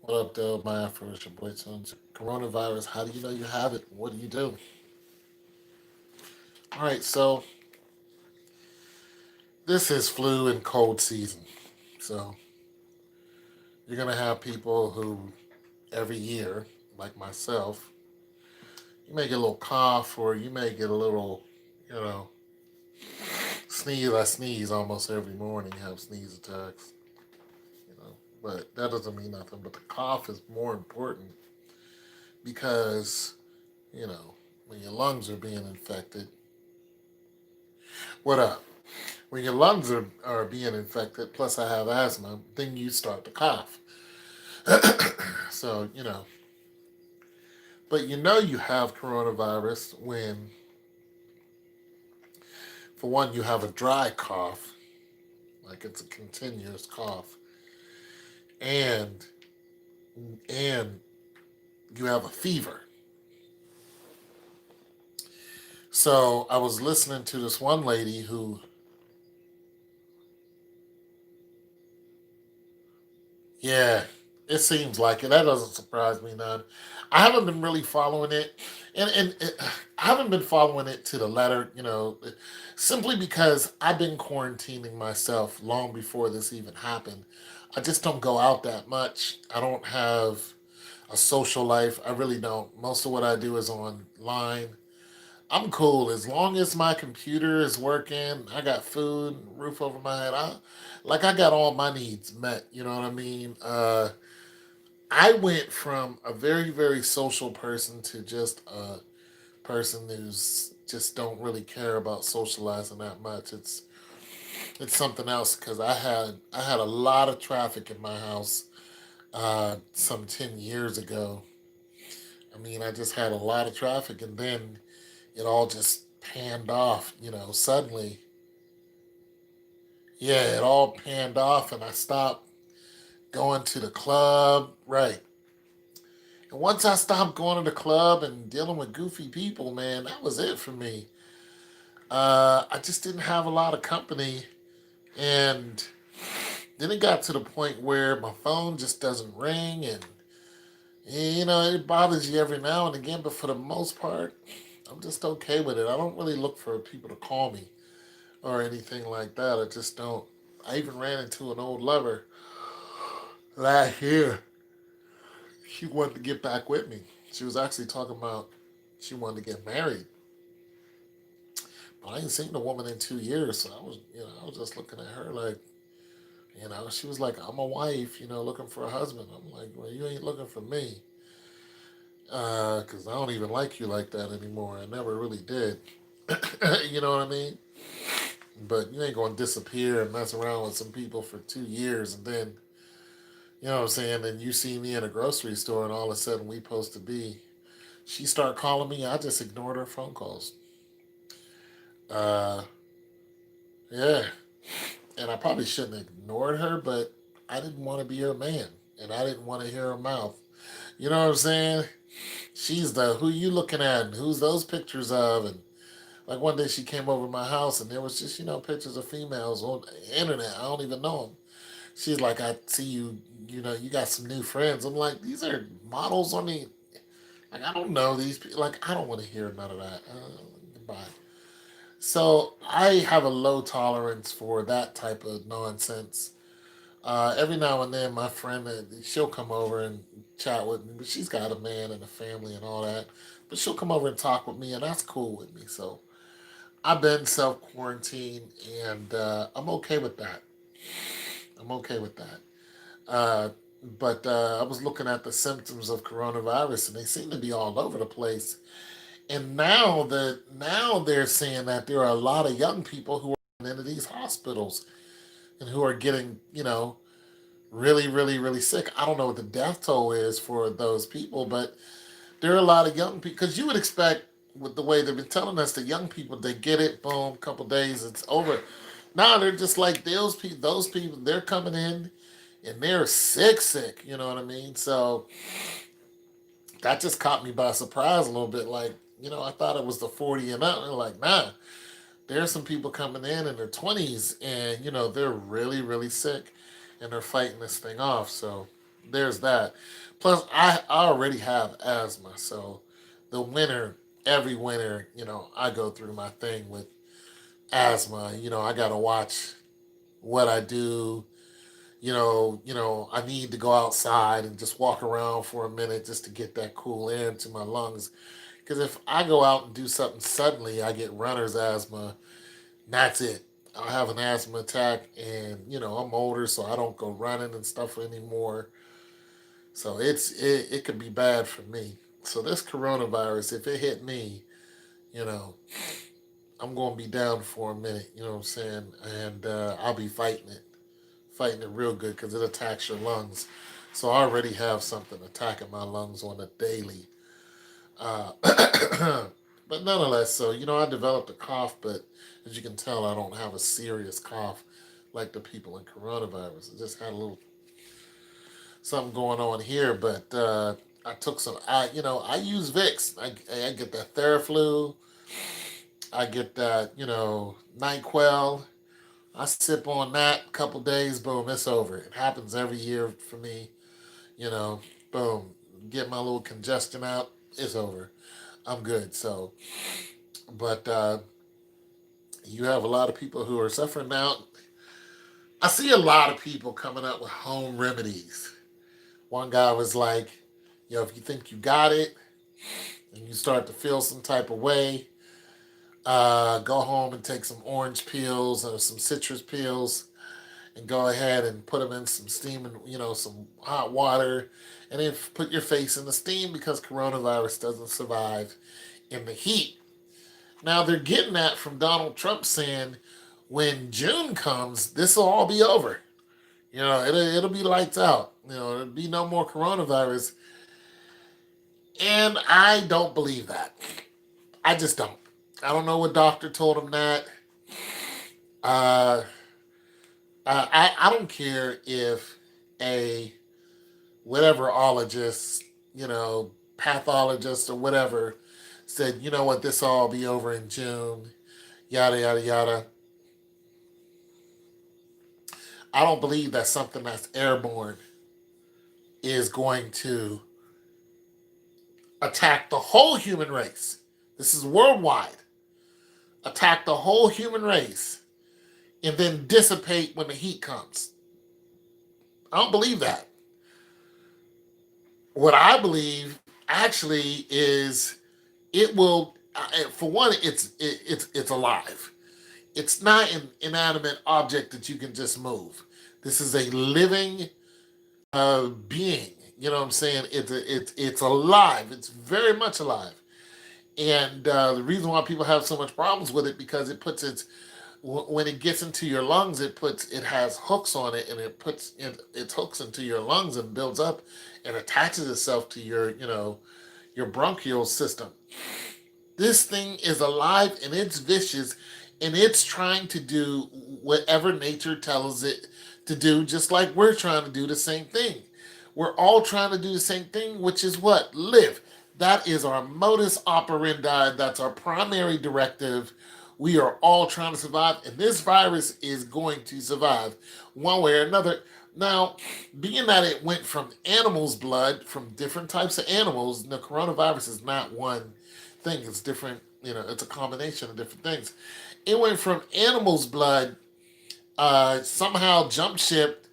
What up, Dale? My Afro, it's your boy Tones. Coronavirus, how do you know you have it? What do you do? All right, so this is flu and cold season. So you're going to have people who, every year, like myself, you may get a little cough or you may get a little, you know, sneeze. I sneeze almost every morning, have sneeze attacks, you know, but that doesn't mean nothing. But the cough is more important because, you know, when your lungs are being infected, what up? When your lungs are being infected, plus I have asthma, then you start to cough. So, but you know you have coronavirus when, for one, you have a dry cough, like it's a continuous cough, and and you have a fever. So I was listening to this one lady who, yeah, it seems like it. That doesn't surprise me none. I haven't been really following it, and I haven't been following it to the letter. Simply because I've been quarantining myself long before this even happened. I just don't go out that much. I don't have a social life. I really don't. Most of what I do is online. I'm cool as long as my computer is working. I got food, roof over my head. I got all my needs met. You know what I mean? I went from a very very social person to just a person who's just don't really care about socializing that much. It's something else because I had a lot of traffic in my house some 10 years ago. I mean, I just had a lot of traffic, and then it all just panned off. Suddenly, yeah, it all panned off, and I stopped going to the club. Right. And once I stopped going to the club and dealing with goofy people, man, that was it for me. I just didn't have a lot of company, and then it got to the point where my phone just doesn't ring, and it bothers you every now and again. But for the most part, I'm just okay with it. I don't really look for people to call me or anything like that. I just don't. I even ran into an old lover last year. She wanted to get back with me. She was actually talking about she wanted to get married. But I ain't seen the woman in 2 years, so I was just looking at her like, she was like, I'm a wife, looking for a husband. I'm like, well, you ain't looking for me, because I don't even like you like that anymore. I never really did. You know what I mean? But you ain't gonna disappear and mess around with some people for 2 years, and then you know what I'm saying. Then you see me in a grocery store, and all of a sudden we supposed to be. She start calling me. I just ignored her phone calls. Uh, yeah, and I probably shouldn't have ignored her, but I didn't want to be her man, and I didn't want to hear her mouth. You know what I'm saying? She's the who you looking at, and who's those pictures of, and like one day she came over to my house, and there was just pictures of females on the internet. I don't even know them. She's like, I see you. You got some new friends. I'm like, these are models on the. Like, I don't know these people. Like, I don't want to hear none of that. Goodbye. So I have a low tolerance for that type of nonsense. Every now and then, my friend, she'll come over and chat with me, but she's got a man and a family and all that. But she'll come over and talk with me, and that's cool with me. So I've been self quarantined, and I'm okay with that. I'm okay with that. Uh, but I was looking at the symptoms of coronavirus, and they seem to be all over the place. And now they're saying that there are a lot of young people who are into these hospitals and who are getting really really really sick. I don't know what the death toll is for those people, but there are a lot of young people because you would expect with the way they've been telling us the young people they get it, boom, couple days it's over. Now they're just like those people. Those people they're coming in and they're sick, sick. You know what I mean? So that just caught me by surprise a little bit. Like, I thought it was the 40 and up. They're like, nah, there's some people coming in their 20s and, they're really, really sick and they're fighting this thing off. So, there's that. Plus, I already have asthma, so the winter, every winter, I go through my thing with asthma. I gotta watch what I do. I need to go outside and just walk around for a minute just to get that cool air into my lungs. Because if I go out and do something suddenly, I get runner's asthma. That's it. I have an asthma attack, and I'm older, so I don't go running and stuff anymore. So it could be bad for me. So this coronavirus, if it hit me, you know, I'm gonna be down for a minute. You know what I'm saying? And I'll be fighting it real good because it attacks your lungs. So I already have something attacking my lungs on a daily. Uh, but nonetheless, so I developed a cough, but as you can tell, I don't have a serious cough like the people in coronavirus. I just had a little something going on here, but I took some. I use Vicks. I get that Theraflu. I get that Nyquil. I sip on that a couple days, boom, it's over. It happens every year for me. You know, boom, get my little congestion out, it's over. I'm good. So, but you have a lot of people who are suffering now. I see a lot of people coming up with home remedies. One guy was like, if you think you got it and you start to feel some type of way, go home and take some orange peels or some citrus peels and go ahead and put them in some steam and some hot water, and then put your face in the steam because coronavirus doesn't survive in the heat. Now they're getting that from Donald Trump saying when June comes, this will all be over. It'll be lights out. There'll be no more coronavirus, and I don't believe that. I just don't. I don't know what doctor told him that. Uh, I don't care if a whateverologist, pathologist or whatever said, what, this will all be over in June, yada, yada, yada. I don't believe that something that's airborne is going to attack the whole human race. This is worldwide. Attack the whole human race and then dissipate when the heat comes. I don't believe that. What I believe actually is it will. For one, it's alive. It's not an inanimate object that you can just move. This is a living being. You know what I'm saying? It's alive. It's very much alive. And the reason why people have so much problems with it because it puts when it gets into your lungs, it has hooks on it, and it puts its hooks into your lungs and builds up and attaches itself to your bronchial system. This thing is alive and it's vicious, and it's trying to do whatever nature tells it to do, just like we're trying to do the same thing. We're all trying to do the same thing, which is what? Live. That is our modus operandi. That's our primary directive. We are all trying to survive, and this virus is going to survive one way or another. Now, being that it went from animals' blood, from different types of animals, the coronavirus is not one thing. It's different, it's a combination of different things. It went from animals' blood, somehow jumped ship,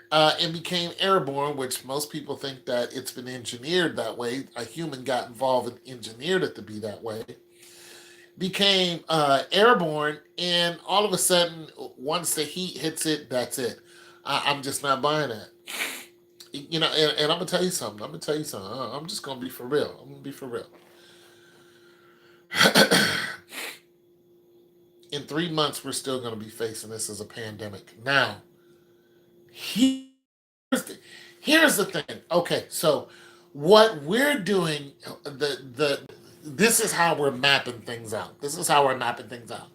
and became airborne, which most people think that it's been engineered that way. A human got involved and engineered it to be that way. Became airborne, and all of a sudden, once the heat hits it, that's it. I'm just not buying that. And I'm gonna tell you something. I'm just gonna be for real. I'm gonna be for real. In 3 months, we're still gonna be facing this as a pandemic. Now, here's the, here's the thing. Okay, so what we're doing, the this is how we're mapping things out. This is how we're mapping things out.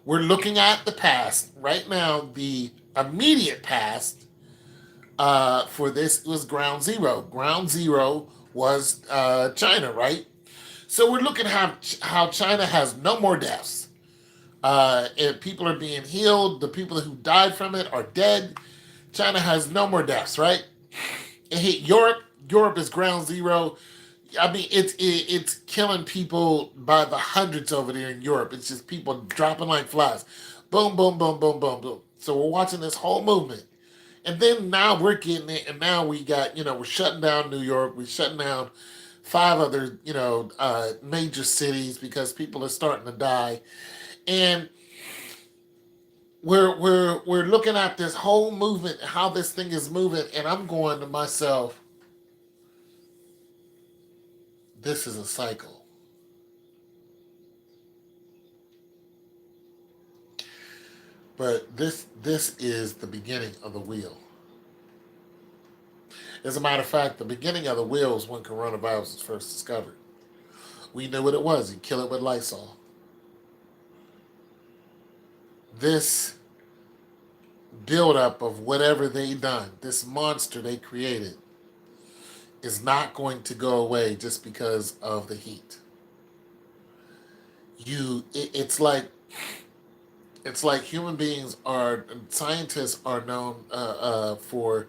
We're looking at the past right now. The immediate past for this was ground zero. Ground zero was China, right? So we're looking at how China has no more deaths. And people are being healed. The people who died from it are dead. China has no more deaths, right? It hit Europe. Europe is ground zero. I mean, it's killing people by the hundreds over there in Europe. It's just people dropping like flies. Boom, boom, boom, boom, boom, boom. So we're watching this whole movement. And then now we're getting it, and now we got, we're shutting down New York. We're shutting down five other, major cities because people are starting to die. And we're looking at this whole movement, how this thing is moving, and I'm going to myself, this is a cycle. But this is the beginning of the wheel. As a matter of fact, the beginning of the wheel is when coronavirus was first discovered. We knew what it was. You kill it with Lysol. This buildup of whatever they done, this monster they created, is not going to go away just because of the heat. It's like human beings are, scientists are known for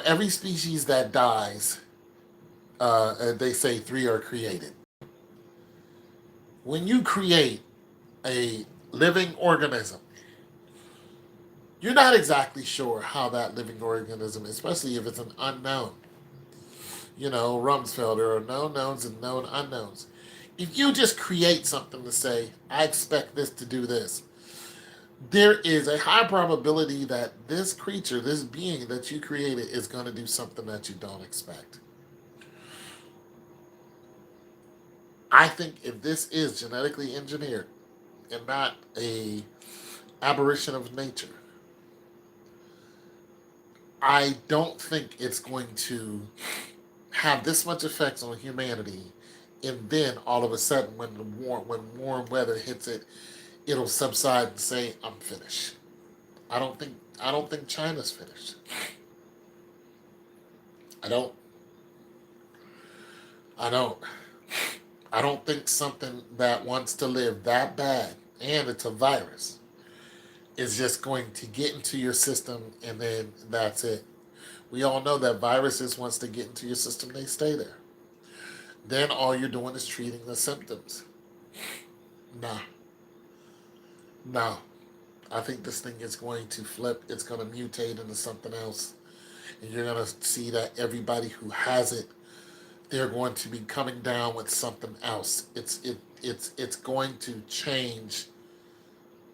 every species that dies, they say three are created. When you create a living organism, you're not exactly sure how that living organism, especially if it's an unknown. Rumsfeld, there are known knowns and known unknowns. If you just create something to say, I expect this to do this, there is a high probability that this creature, this being that you created, is going to do something that you don't expect. I think if this is genetically engineered and not a aberration of nature, I don't think it's going to have this much effects on humanity, and then all of a sudden, when warm weather hits it, it'll subside and say, "I'm finished." I don't think China's finished. I don't. I don't. I don't think something that wants to live that bad, and it's a virus, is just going to get into your system and then that's it. We all know that viruses, once they get into your system, they stay there. Then all you're doing is treating the symptoms. Nah, no. I think this thing is going to flip. It's going to mutate into something else. And you're going to see that everybody who has it, they're going to be coming down with something else. It's going to change.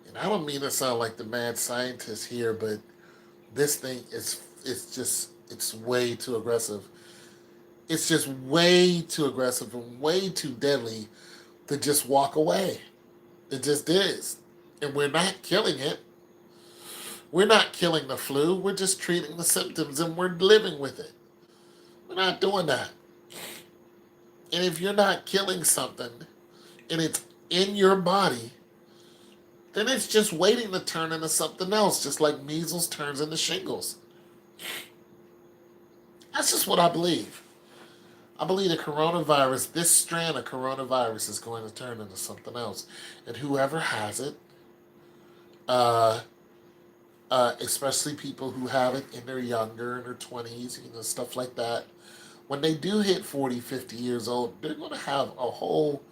And I don't mean to sound like the mad scientist here, but this thing is it's way too aggressive. It's just way too aggressive and way too deadly to just walk away. It just is. And we're not killing it. We're not killing the flu. We're just treating the symptoms and we're living with it. We're not doing that. And if you're not killing something and it's in your body, then it's just waiting to turn into something else, just like measles turns into shingles. That's just what I believe. I believe the coronavirus, this strand of coronavirus, is going to turn into something else. And whoever has it, uh, especially people who have it in their younger, in their 20s, stuff like that, when they do hit 40, 50 years old, they're going to have a whole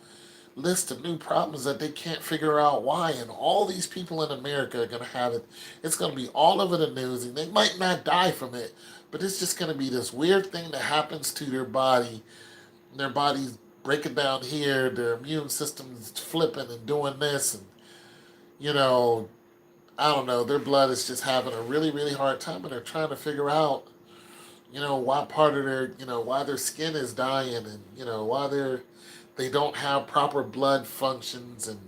list of new problems that they can't figure out why. And all these people in America are going to have it. It's going to be all over the news, and they might not die from it, but it's just going to be this weird thing that happens to their body. And their body's breaking down here, their immune system's flipping and doing this, and you know, I don't know, their blood is just having a really, really hard time, and they're trying to figure out, why part of their, why their skin is dying, and why they don't have proper blood functions, and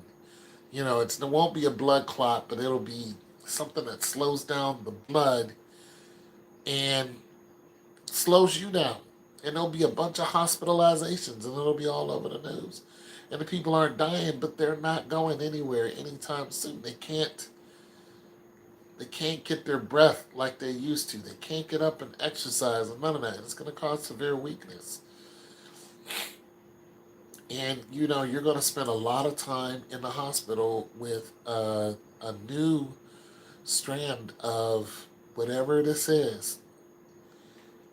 it won't be a blood clot, but it'll be something that slows down the blood and slows you down. And there'll be a bunch of hospitalizations, and it'll be all over the news. And the people aren't dying, but they're not going anywhere anytime soon. They can't get their breath like they used to. They can't get up and exercise and none of that. It's going to cause severe weakness. And you're going to spend a lot of time in the hospital with a new strand of whatever this is.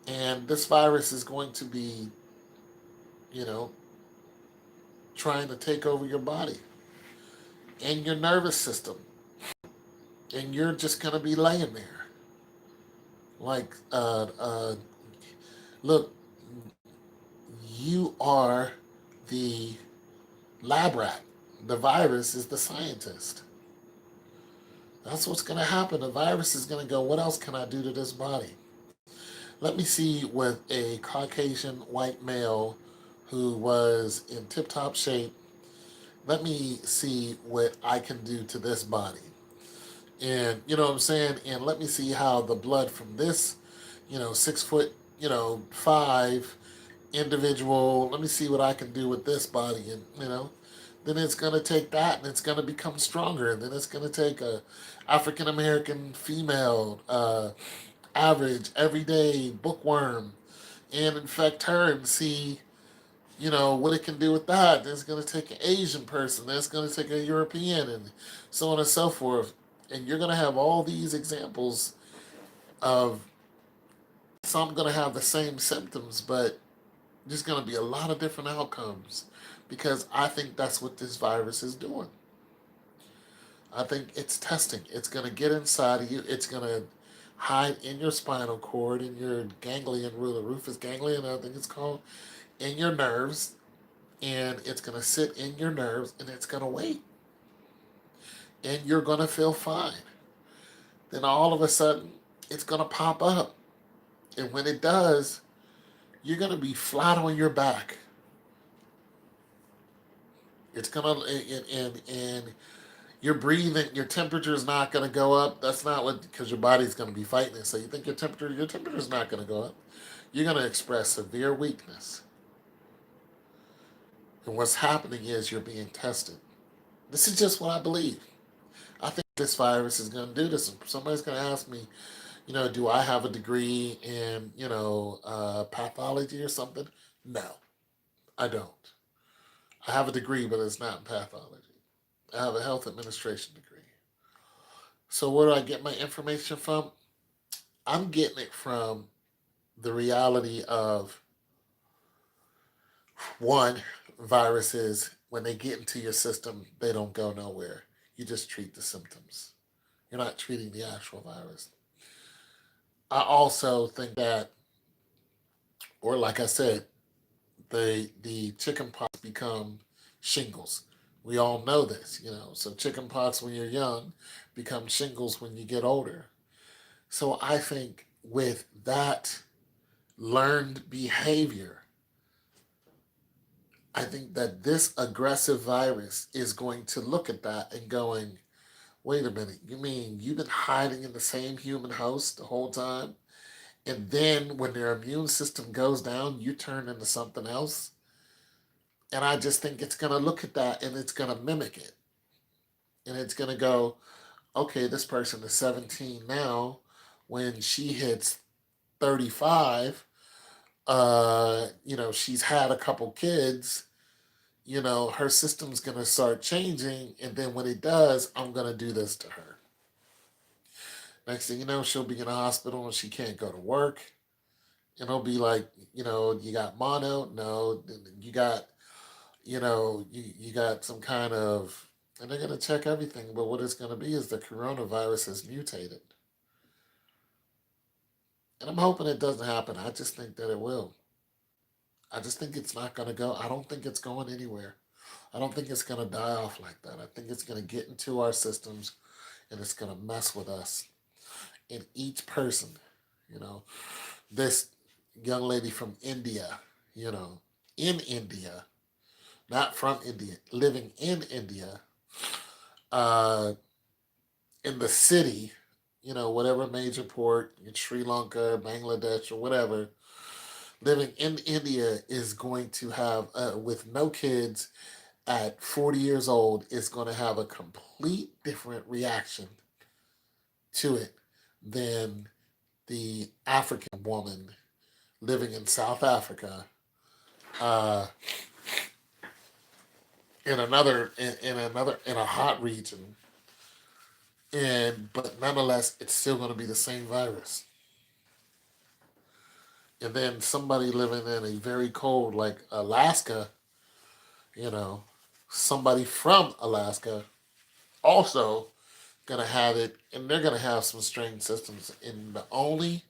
And this virus is going to be, you know, trying to take over your body and your nervous system. And you're just going to be laying there. Like, look, you are the lab rat. The virus is the scientist. That's what's going to happen. The virus is going to go, what else can I do to this body? Let me see with a Caucasian white male who was in tip top shape. Let me see what I can do to this body. And you know what I'm saying? And let me see how the blood from this, 6 foot, 5 individual, let me see what I can do with this body. And, then it's going to take that and it's going to become stronger. And then it's going to take a African American female, average, everyday bookworm and infect her and see, what it can do with that. Then it's going to take an Asian person. Then it's going to take a European and so on and so forth. And you're going to have all these examples of some going to have the same symptoms, but there's going to be a lot of different outcomes because I think that's what this virus is doing. I think it's testing. It's going to get inside of you. It's going to hide in your spinal cord, in your ganglion, rufus ganglion, I think it's called, in your nerves, and it's going to sit in your nerves and it's going to wait. And you're going to feel fine. Then all of a sudden, it's going to pop up. And when it does, you're going to be flat on your back. It's going to, and your breathing, your temperature is not going to go up. That's not what, because your body's going to be fighting it. So you think your temperature is not going to go up. You're going to express severe weakness. And what's happening is you're being tested. This is just what I believe. I think this virus is going to do this. Somebody's going to ask me, do I have a degree in, pathology or something? No, I don't. I have a degree, but it's not in pathology. I have a health administration degree. So where do I get my information from? I'm getting it from the reality of one, viruses, when they get into your system, they don't go nowhere. You just treat the symptoms. You're not treating the actual virus. I also think that, or like I said, the chicken pox become shingles. We all know this, So chicken pox when you're young becomes shingles when you get older. So I think with that learned behavior, I think that this aggressive virus is going to look at that and going, wait a minute, you mean you've been hiding in the same human host the whole time? And then when their immune system goes down, you turn into something else? And I just think it's going to look at that and it's going to mimic it. And it's going to go, okay, this person is 17 now. When she hits 35, she's had a couple kids, her system's going to start changing. And then when it does, I'm going to do this to her. Next thing you know, she'll be in a hospital and she can't go to work. And it'll be like, you got mono? No. You got, you got some kind of, and they're going to check everything. But what it's going to be is the coronavirus has mutated. And I'm hoping it doesn't happen. I just think that it will. I just think it's not going to go. I don't think it's going anywhere. I don't think it's going to die off like that. I think it's going to get into our systems and it's going to mess with us. And each person, you know, this young lady from India, in India, not from India, living in India, uh, in the city, whatever major port in Sri Lanka, Bangladesh, or whatever, living in India is going to have, with no kids at 40 years old, is going to have a complete different reaction to it than the African woman living in South Africa, uh, in a hot region, and but nonetheless, it's still going to be the same virus. And then somebody living in a very cold, like Alaska, you know, somebody from Alaska also gonna have it, and they're gonna have some strange systems. And the only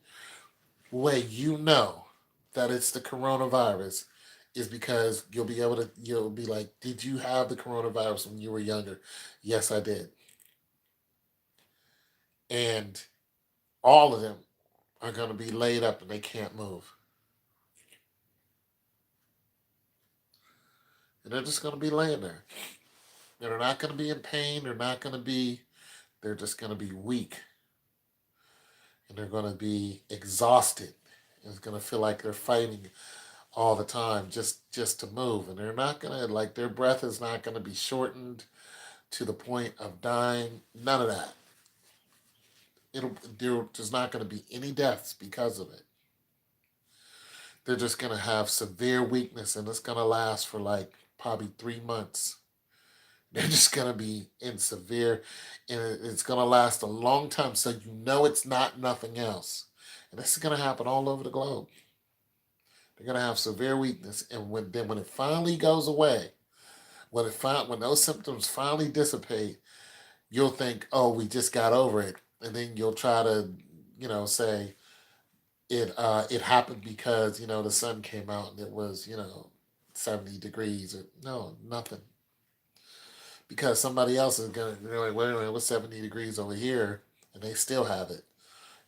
way you know that it's the coronavirus is because you'll be like, did you have the coronavirus when you were younger? Yes, I did. And all of them are gonna be laid up and they can't move. And they're just gonna be laying there. They're not gonna be in pain, they're just gonna be weak, and they're gonna be exhausted. It's gonna feel like they're fighting all the time just to move, and they're not gonna, like, their breath is not gonna be shortened to the point of dying. None of that. There's not gonna be any deaths because of it. They're just gonna have severe weakness, and it's gonna last for like probably 3 months. They're just gonna be in severe, and it's gonna last a long time. So you know it's not nothing else, and this is gonna happen all over the globe. They're gonna have severe weakness, and when it finally goes away, when those symptoms finally dissipate, you'll think, oh, we just got over it, and then you'll try to, say it happened because the sun came out and it was 70 degrees. Or, no, nothing, because somebody else is gonna, like, wait a minute, what's 70 degrees over here, and they still have it.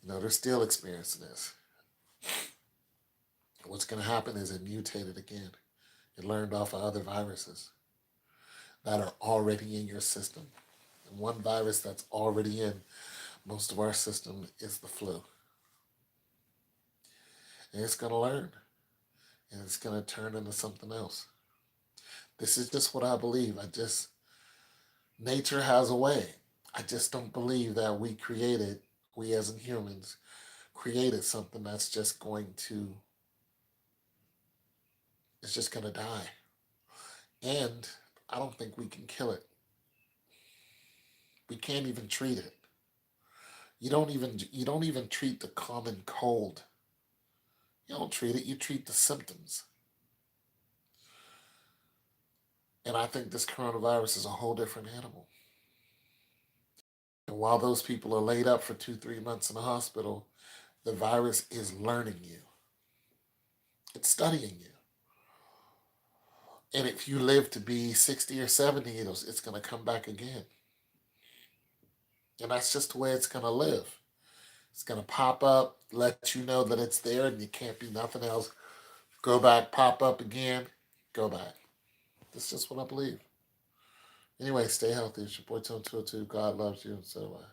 They're still experiencing this. What's gonna happen is it mutated again. It learned off of other viruses that are already in your system. And one virus that's already in most of our system is the flu. And it's going to learn, and it's going to turn into something else. This is just what I believe. Nature has a way. I just don't believe that we as in humans, created something that's just it's just going to die. And I don't think we can kill it. We can't even treat it. You don't even treat the common cold. You don't treat it, you treat the symptoms. And I think this coronavirus is a whole different animal. And while those people are laid up for 2, 3 months in the hospital, the virus is learning you. It's studying you. And if you live to be 60 or 70, it's going to come back again. And that's just the way it's going to live. It's going to pop up, let you know that it's there and you can't be nothing else. Go back, pop up again, go back. That's just what I believe. Anyway, stay healthy. It's your boy Tone 202. God loves you, and so do I.